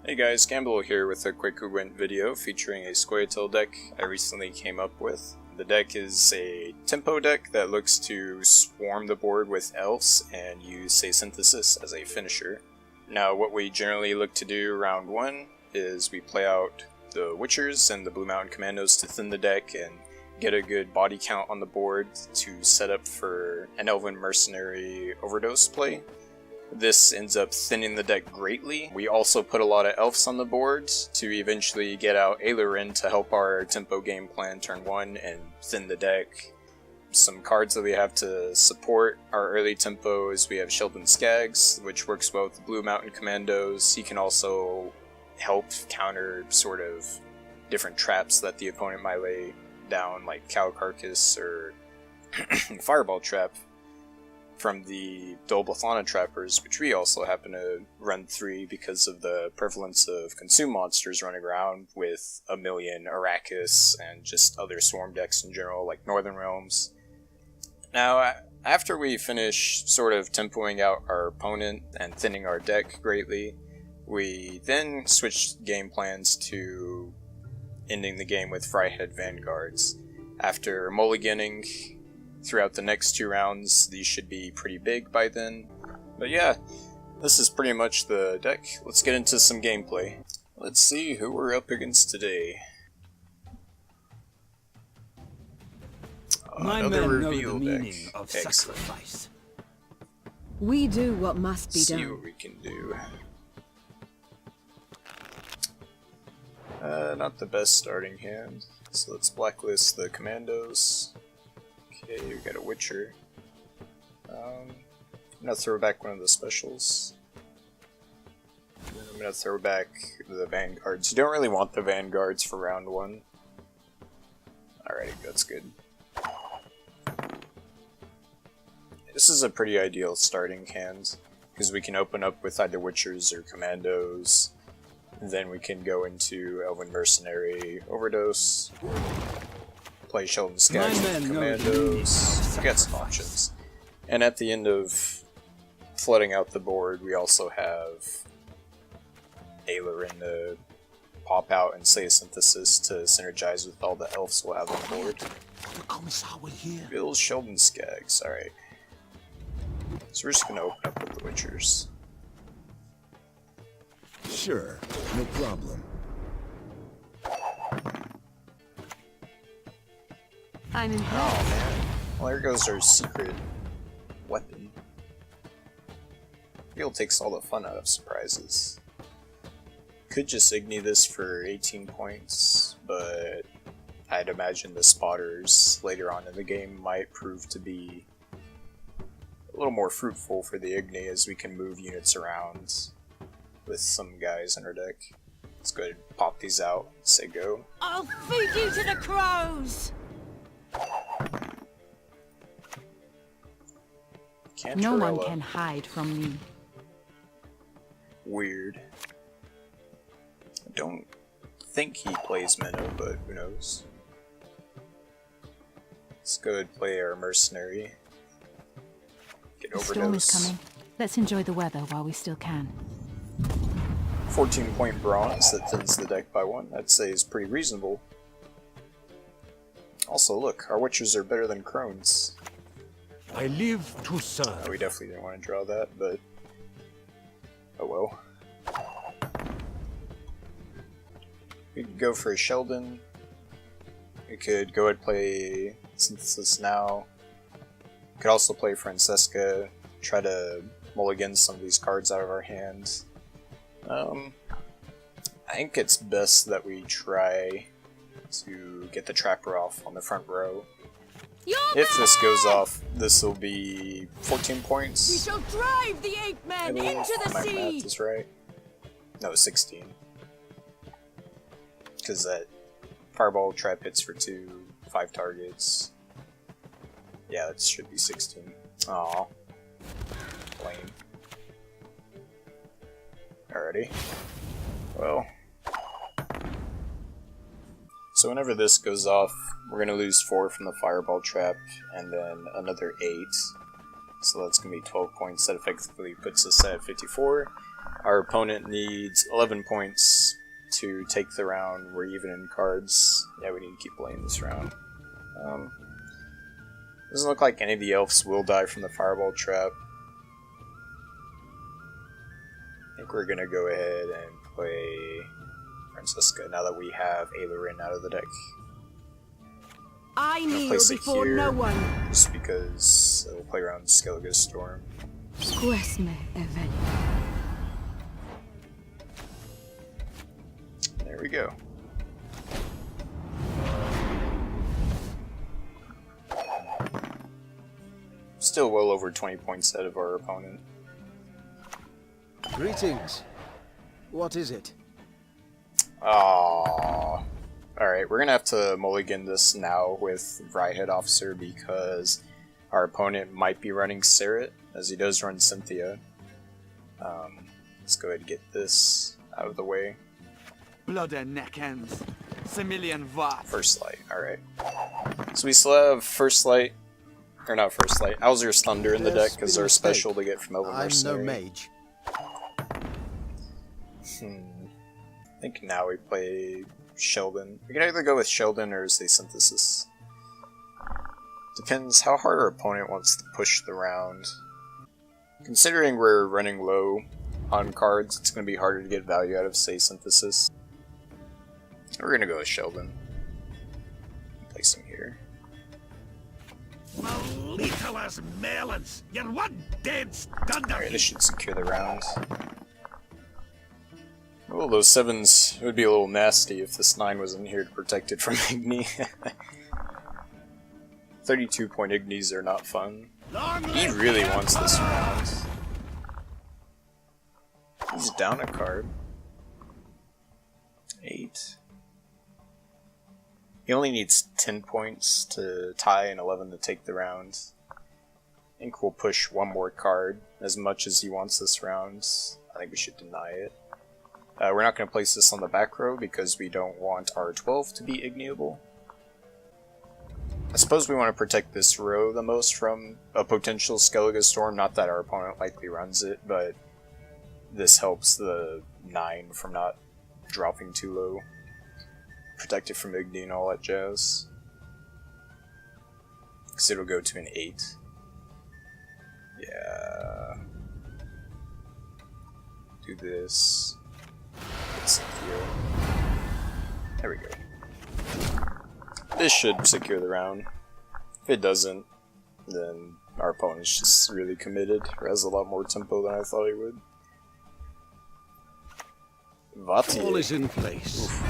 Hey guys, Gambital here with a quick Gwent video featuring a scoia'tael deck I recently came up with. The deck is a tempo deck that looks to swarm the board with elves and use Saesenthessis as a finisher. Now what we generally look to do round 1 is we play out the Witchers and the Blue Mountain Commandos to thin the deck and get a good body count on the board to set up for an Elven Mercenary overdose play. This ends up thinning the deck greatly. We also put a lot of elves on the board to eventually get out Ailerin to help our tempo game plan turn 1 and thin the deck. Some cards that we have to support our early tempo is we have Sheldon Skaggs, which works well with the Blue Mountain Commandos. He can also help counter sort of different traps that the opponent might lay down, like Cow Carcass or Fireball Trap from the Dolblathana Trappers, which we also happen to run 3 because of the prevalence of Consume monsters running around with a million Arrakis and just other swarm decks in general, like Northern Realms. Now, after we finish sort of tempoing out our opponent and thinning our deck greatly, we then switch game plans to ending the game with Fryhead Vanguards. After mulliganing throughout the next 2 rounds, these should be pretty big by then. But yeah, this is pretty much the deck. Let's get into some gameplay. Let's see who we're up against today. Another reveal deck. Of sacrifice. We do what must be done. See what we can do. Not the best starting hand, so let's blacklist the Commandos. Okay, we got a Witcher. I'm gonna throw back one of the specials. And then I'm gonna throw back the Vanguards. You don't really want the Vanguards for round 1. Alrighty, that's good. This is a pretty ideal starting hand, because we can open up with either Witchers or Commandos. Then we can go into Elven Mercenary Overdose, play Sheldon Skaggs with Commandos, we got some options. And at the end of flooding out the board, we also have Ailerin to pop out and Saesenthessis to synergize with all the elves we'll have on board. Bill Sheldon Skaggs, alright. So we're just gonna open up with the Witchers. Sure, no problem. I'm impressed. Oh man. Well, there goes our secret weapon. Bill takes all the fun out of surprises. Could just Igni this for 18 points, but I'd imagine the spotters later on in the game might prove to be a little more fruitful for the Igni as we can move units around with some guys in our deck. Let's go ahead and pop these out and say go. I'll feed you to the crows! No one can hide from me. Weird. I don't think he plays Minnow, but who knows. Let's go ahead and play our Mercenary. Get Overdose. The storm is coming. Let's enjoy the weather while we still can. 14-point bronze that thins the deck by 1, I'd say is pretty reasonable. Also, look, our Witchers are better than Crones. I live to serve. We definitely didn't want to draw that, but oh well. We could go for a Sheldon. We could go ahead and play Synthesis now. We could also play Francesca, try to mulligan some of these cards out of our hands. I think it's best that we try to get the Trapper off on the front row. If this goes off, this will be 14 points. We shall drive the ape men into the my sea. math is right. No, 16. Because that Fireball Trap hits for 2, 5 targets. Yeah, that should be 16. Aw. Lame. Alrighty. Well. So whenever this goes off, we're going to lose 4 from the Fireball Trap, and then another 8. So that's going to be 12 points. That effectively puts us at 54. Our opponent needs 11 points to take the round. We're even in cards. Yeah, we need to keep playing this round. Doesn't look like any of the elves will die from the fireball trap. I think we're gonna go ahead and play Francesca now that we have Ailerin out of the deck. I kneel before here, no one. just because we'll play around Skellige Storm. Scoia'tael. There we go. Still well over 20 points ahead of our opponent. Greetings. What is it? Aww. Alright, we're gonna have to mulligan this now with Vryhead Officer because our opponent might be running Seret, as he does run Cynthia. Let's go ahead and get this out of the way. Blood and neck ends. Similian Vat. First Light, alright. So we still have First Light, or not First Light, Alzur's Thunder in the deck because they're special to get from Elven Mercenary. I'm no mage. I think now we play Sheldon. We can either go with Sheldon or Saesenthessis. Depends how hard our opponent wants to push the round. Considering we're running low on cards, it's going to be harder to get value out of Saesenthessis. We're going to go with Sheldon. Place him here. Malitalas melons! You're one dead stunner! Alright, this should secure the round. Oh, those 7s would be a little nasty if this 9 wasn't here to protect it from Igni. 32-point Ignis are not fun. He really wants this round. He's down a card. 8. He only needs 10 points to tie and 11 to take the round. I think we'll push one more card. As much as he wants this round, I think we should deny it. We're not going to place this on the back row because we don't want our 12 to be igniable. I suppose we want to protect this row the most from a potential Skellige Storm, not that our opponent likely runs it, but this helps the 9 from not dropping too low. Protect it from Igni and all that jazz. Because it'll go to an 8. Yeah. Do this. Get Cynthia. There we go. This should secure the round. If it doesn't, then our opponent's just really committed, or has a lot more tempo than I thought he would. Vati. All is in place. Oof.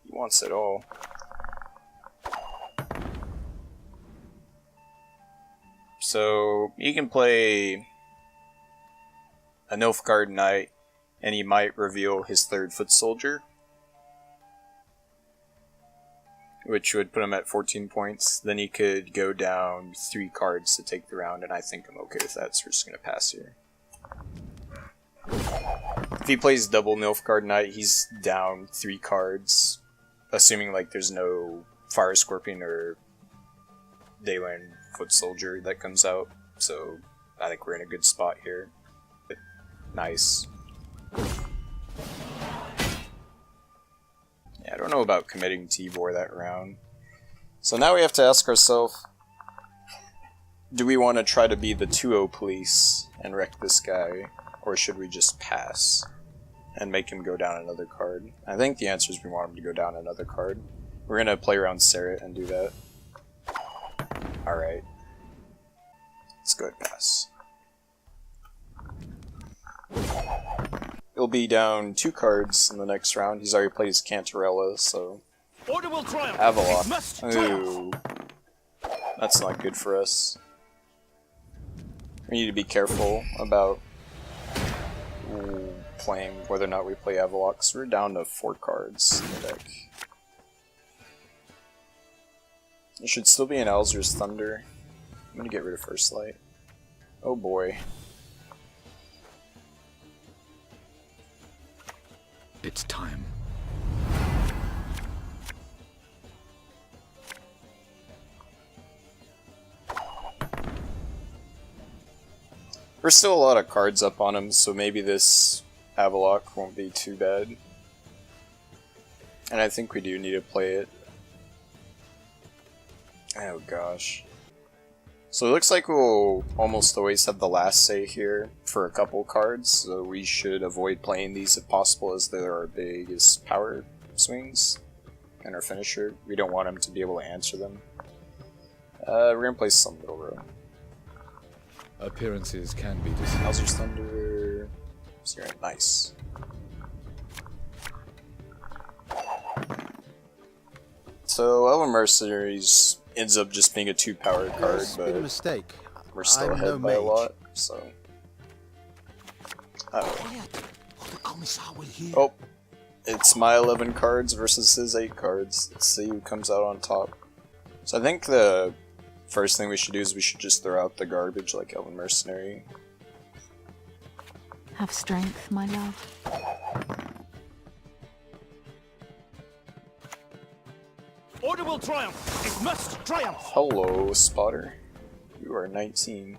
He wants it all. So, you can play a Nilfgaard Knight, and he might reveal his 3rd Foot Soldier, which would put him at 14 points. Then he could go down 3 cards to take the round, and I think I'm okay with that, so we're just going to pass here. If he plays double Nilfgaard Knight, he's down 3 cards, assuming like there's no Fire Scorpion or Dayland Foot Soldier that comes out, so I think we're in a good spot here. But nice. Yeah, I don't know about committing Tibor that round. So now we have to ask ourselves, do we want to try to be the 2-0 police and wreck this guy, or should we just pass and make him go down another card? I think the answer is we want him to go down another card. We're going to play around Seret and do that. Alright. Let's go ahead and pass. He'll be down 2 cards in the next round. He's already played his Cantarella, so... Order will triumph. Avalok. Ooh. That's not good for us. We need to be careful about playing whether or not we play Avalok, so we're down to 4 cards in the deck. There should still be an Alzur's Thunder. I'm gonna get rid of First Light. Oh boy. It's time. There's still a lot of cards up on him, so maybe this Avaloc won't be too bad. And I think we do need to play it. Oh gosh. So it looks like we'll almost always have the last say here for a couple cards, so we should avoid playing these if possible, as they're our biggest power swings and our finisher. We don't want him to be able to answer them. We're gonna play some middle row. Appearances can be deceiving. Hauser's Thunder. Zero, nice. So Elven Mercenaries ends up just being a 2-power card, It's been a but mistake. we're still I'm ahead no by a mage. lot, so... Uh-oh. Quiet, or the commissar will hear. Oh, it's my 11 cards versus his 8 cards. Let's see who comes out on top. So I think the first thing we should do is we should just throw out the garbage like Elven Mercenary. Have strength, my love. Order will triumph. It must triumph. Hello, Spotter. You are 19.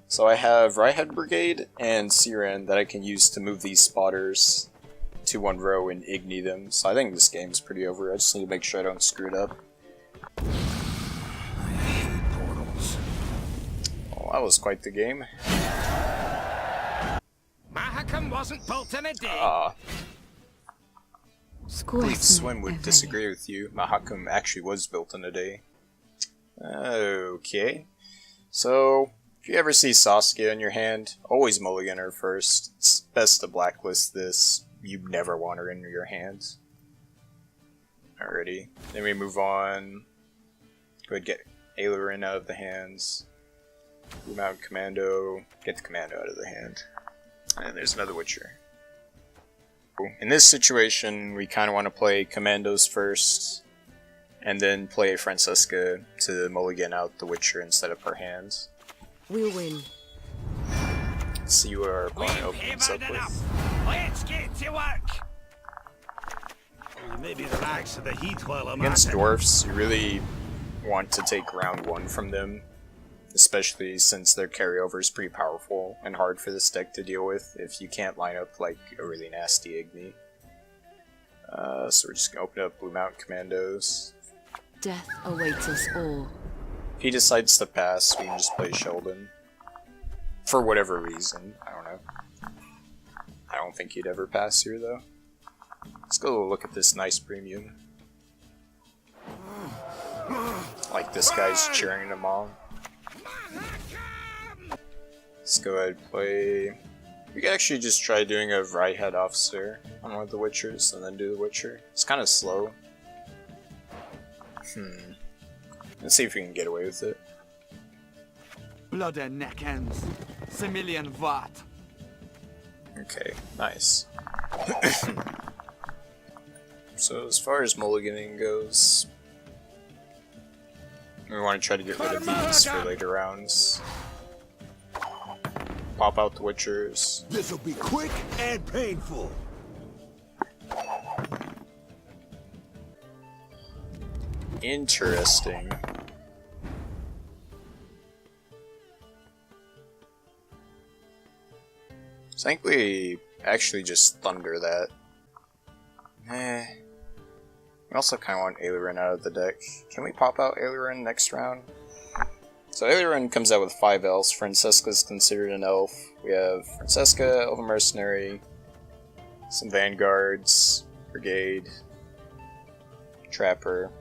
So I have Right Head Brigade and Siren that I can use to move these spotters to one row and Igni them. So I think this game's pretty over. I just need to make sure I don't screw it up. Portals. Well, that was quite the game. Mahakam wasn't built in a day. I believe Swim Scoia'tael would ever. disagree with you. Mahakam actually was built in a day. Okay. So, if you ever see Saskia in your hand, always mulligan her first. It's best to blacklist this. You never want her in your hands. Alrighty. Then we move on. Go ahead and get Aileron out of the hands. Boom out Commando. Get the Commando out of the hand. And there's another Witcher. In this situation, we kind of want to play Commandos first, and then play Francesca to mulligan out the Witcher instead of her hands. We'll win. Let's see what our We've opponent opens up hammered enough. with. Let's get to work. Maybe relax to the heat while I'm Against at it. Dwarfs, you really want to take round 1 from them, especially since their carryover is pretty powerful and hard for this deck to deal with if you can't line up like a really nasty Igni. So we're just going to open up Blue Mountain Commandos. Death awaits us all. If he decides to pass, we can just play Sheldon. For whatever reason, I don't know. I don't think he'd ever pass here though. Let's go look at this nice premium. Like this guy's cheering him on. Let's go ahead and play... We could actually just try doing a right head officer on one of the Witchers and then do the Witcher. It's kind of slow. Let's see if we can get away with it. Blood and neck ends. Similian Vat. Okay, nice. So as far as mulliganing goes, we want to try to get rid of these for later rounds. Pop out the Witchers. This'll be quick and painful. Interesting. So I think we actually just thunder that. We also kind of want Aileron out of the deck. Can we pop out Aileron next round? So Aileron comes out with 5 elves. Francesca's considered an elf. We have Francesca, Elven Mercenary, some Vanguards, Brigade, Trapper.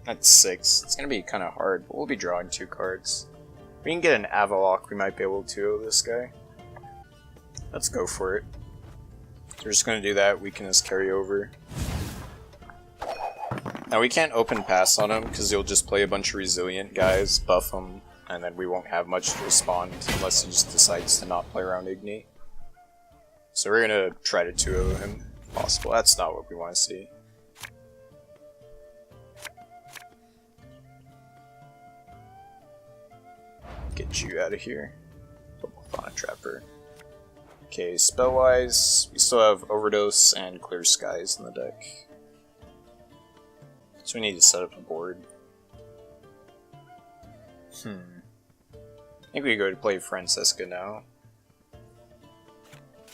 That's 6. It's going to be kind of hard, but we'll be drawing 2 cards. If we can get an Avaloc, we might be able to this guy. Let's go for it. So we're just going to do that, weaken his carryover. Now we can't open pass on him, because he'll just play a bunch of resilient guys, buff him, and then we won't have much to respond unless he just decides to not play around Igni. So we're going to try to 2-0 him, if possible. That's not what we want to see. Get you out of here. Fauna Trapper. Okay, spell-wise, we still have Overdose and Clear Skies in the deck. So we need to set up a board. I think we go to play Francesca now.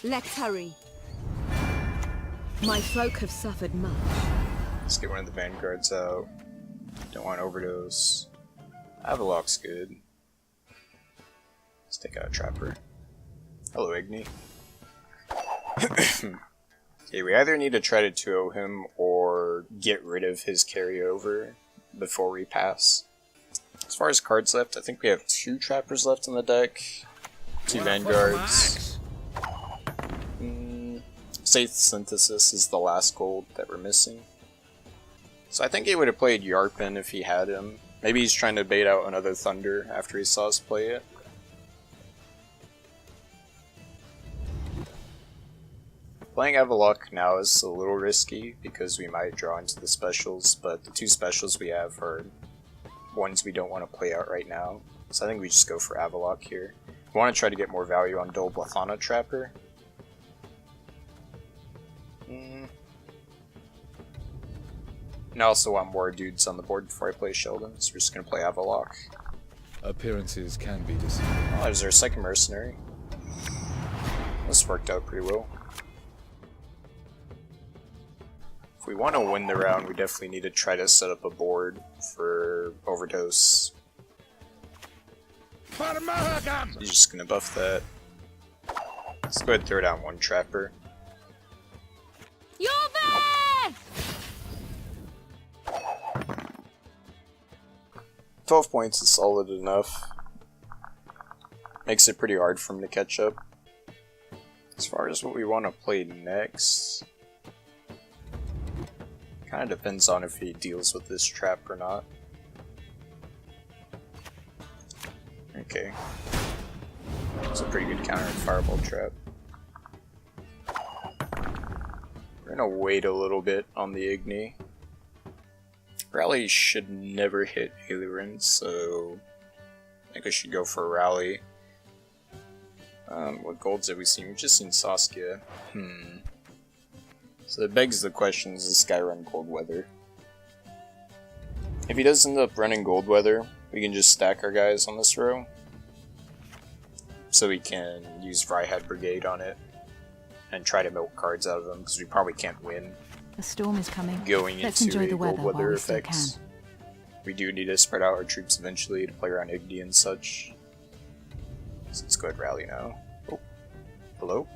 Let's hurry. My folk have suffered much. Let's get one of the vanguards out. Don't want overdose. Avalok's good. Let's take out a trapper. Hello, Igni. Okay, we either need to try to 2-0 him or get rid of his carryover before we pass. As far as cards left, I think we have 2 trappers left in the deck, 2 vanguards. Saesenthessis is the last gold that we're missing. So I think he would have played Yarpen if he had him. Maybe he's trying to bait out another Thunder after he saw us play it. Playing Avalok now is a little risky because we might draw into the specials, but the 2 specials we have are ones we don't want to play out right now. So I think we just go for Avalok here. We want to try to get more value on Dol Blathana Trapper. And I also want more dudes on the board before I play Sheldon, so we're just going to play Avalok. Appearances can be deceiving. Oh, there's our second mercenary. This worked out pretty well. If we want to win the round, we definitely need to try to set up a board for overdose. For Mahagam! He's just gonna buff that. Let's go ahead and throw down 1 trapper. You're there! 12 points is solid enough. Makes it pretty hard for him to catch up. As far as what we want to play next, kind of depends on if he deals with this trap or not. Okay. It's a pretty good counter fireball trap. We're gonna wait a little bit on the Igni. Rally should never hit Aileron, so I think I should go for a rally. What golds have we seen? We've just seen Saskia. So that begs the question, does this guy run Gold Weather? If he does end up running Gold Weather, we can just stack our guys on this row. So we can use Vrihad Brigade on it and try to milk cards out of them, because we probably can't win The storm is coming. going Let's into enjoy a the Gold weather while Weather we still effects. We do need to spread out our troops eventually to play around Igni and such. So let's go ahead and rally now. Oh, hello?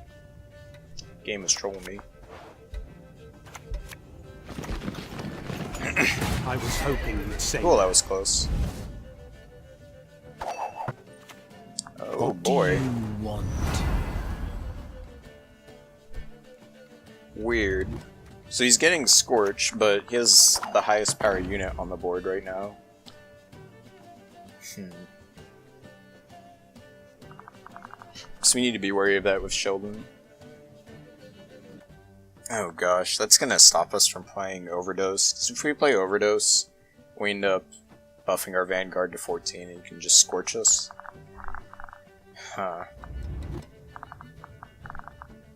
Game is trolling me. I was hoping you'd say Cool, that was close. Oh boy. Weird. So he's getting Scorch, but he has the highest power unit on the board right now. So we need to be wary of that with Sheldon. Oh gosh, that's gonna stop us from playing Overdose. So if we play Overdose, we end up buffing our Vanguard to 14 and you can just Scorch us. Huh.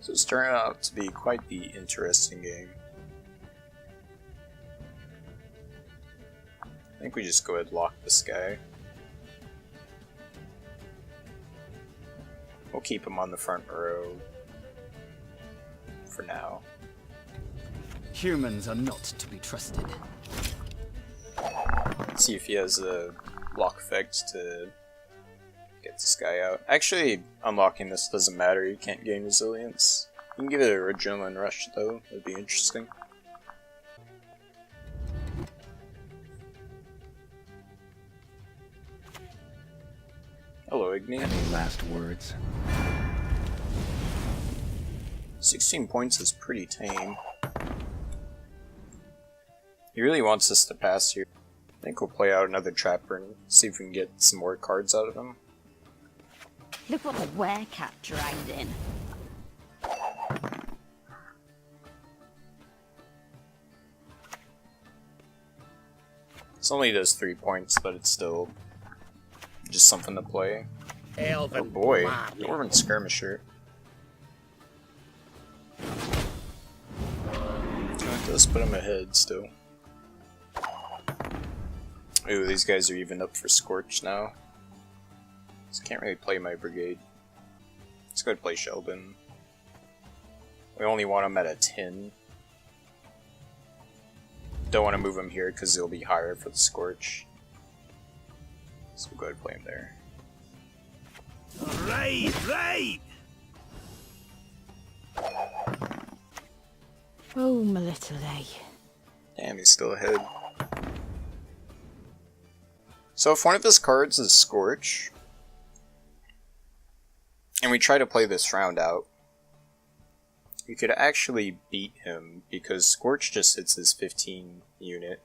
So it's turning out to be quite the interesting game. I think we just go ahead and lock this guy. We'll keep him on the front row for now. Humans are not to be trusted. Let's see if he has a lock effect to get this guy out. Actually, unlocking this doesn't matter, you can't gain resilience. You can give it an adrenaline rush though, that'd be interesting. Hello, Igni. Any last words? 16 points is pretty tame. He really wants us to pass here. I think we'll play out another Trapper and see if we can get some more cards out of him. Look what the werecat dragged in. This only does 3 points, but it's still just something to play. Oh boy, Dwarven Skirmisher. It does put him ahead still. Ooh, these guys are even up for Scorch now. Just can't really play my brigade. Let's go ahead and play Sheldon. We only want him at a 10. Don't want to move him here because he'll be higher for the Scorch. So we'll go ahead and play him there. Right, right! Oh, my little A. Damn, he's still ahead. So if one of his cards is Scorch, and we try to play this round out, we could actually beat him because Scorch just hits his 15 unit.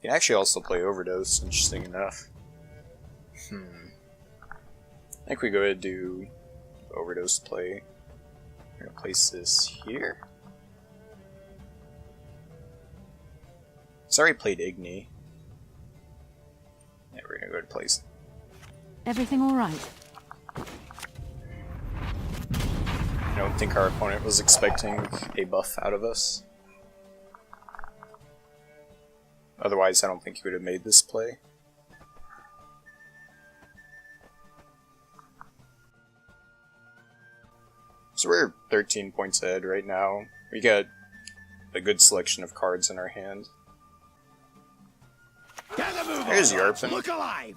You can actually also play Overdose, interesting enough. I think we go ahead and do Overdose play. We're gonna place this here. Sorry, played Igni. Yeah, we're gonna go to place. Everything all right? I don't think our opponent was expecting a buff out of us. Otherwise, I don't think he would have made this play. So we're 13 points ahead right now. We got a good selection of cards in our hand. There's Yarpin. Look alive!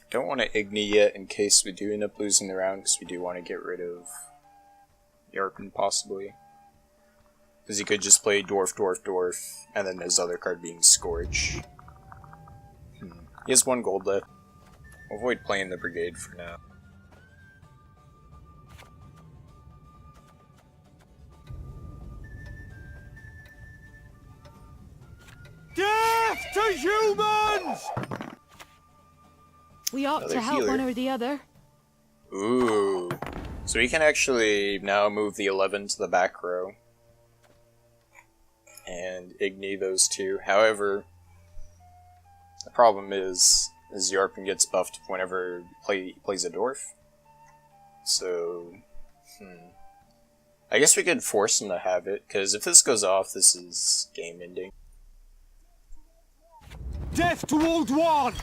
Don't want to Igni yet in case we do end up losing the round, because we do want to get rid of Yarpin possibly. Because he could just play Dwarf, Dwarf, Dwarf, and then his other card being Scorch. He has 1 gold left. We'll avoid playing the Brigade for now. Death to humans! We ought Another to help healer. one or the other. Ooh. So we can actually now move the 11 to the back row. And Igni those two. However, the problem is Yarpin gets buffed whenever he plays a Dwarf. So, I guess we could force him to have it, because if this goes off, this is game ending. Death to Old One!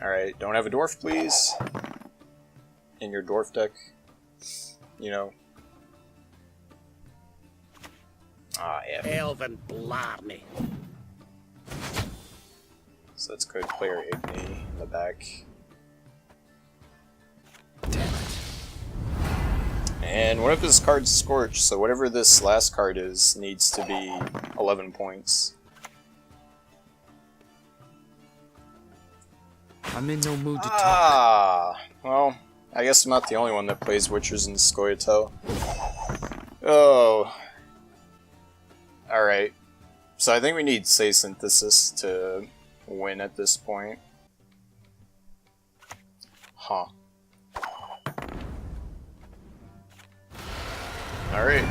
Alright, don't have a Dwarf, please. In your Dwarf deck. You know. Ah, yeah. Elven blarney. So let's go ahead and play our Igni in the back. Damn it. And one of his cards is Scorch, so whatever this last card is needs to be 11 points. I'm in no mood to talk. Ah, well, I guess I'm not the only one that plays Witchers and scoia'tael. Oh. Alright. So I think we need Saesenthessis to win at this point. Huh. Alright.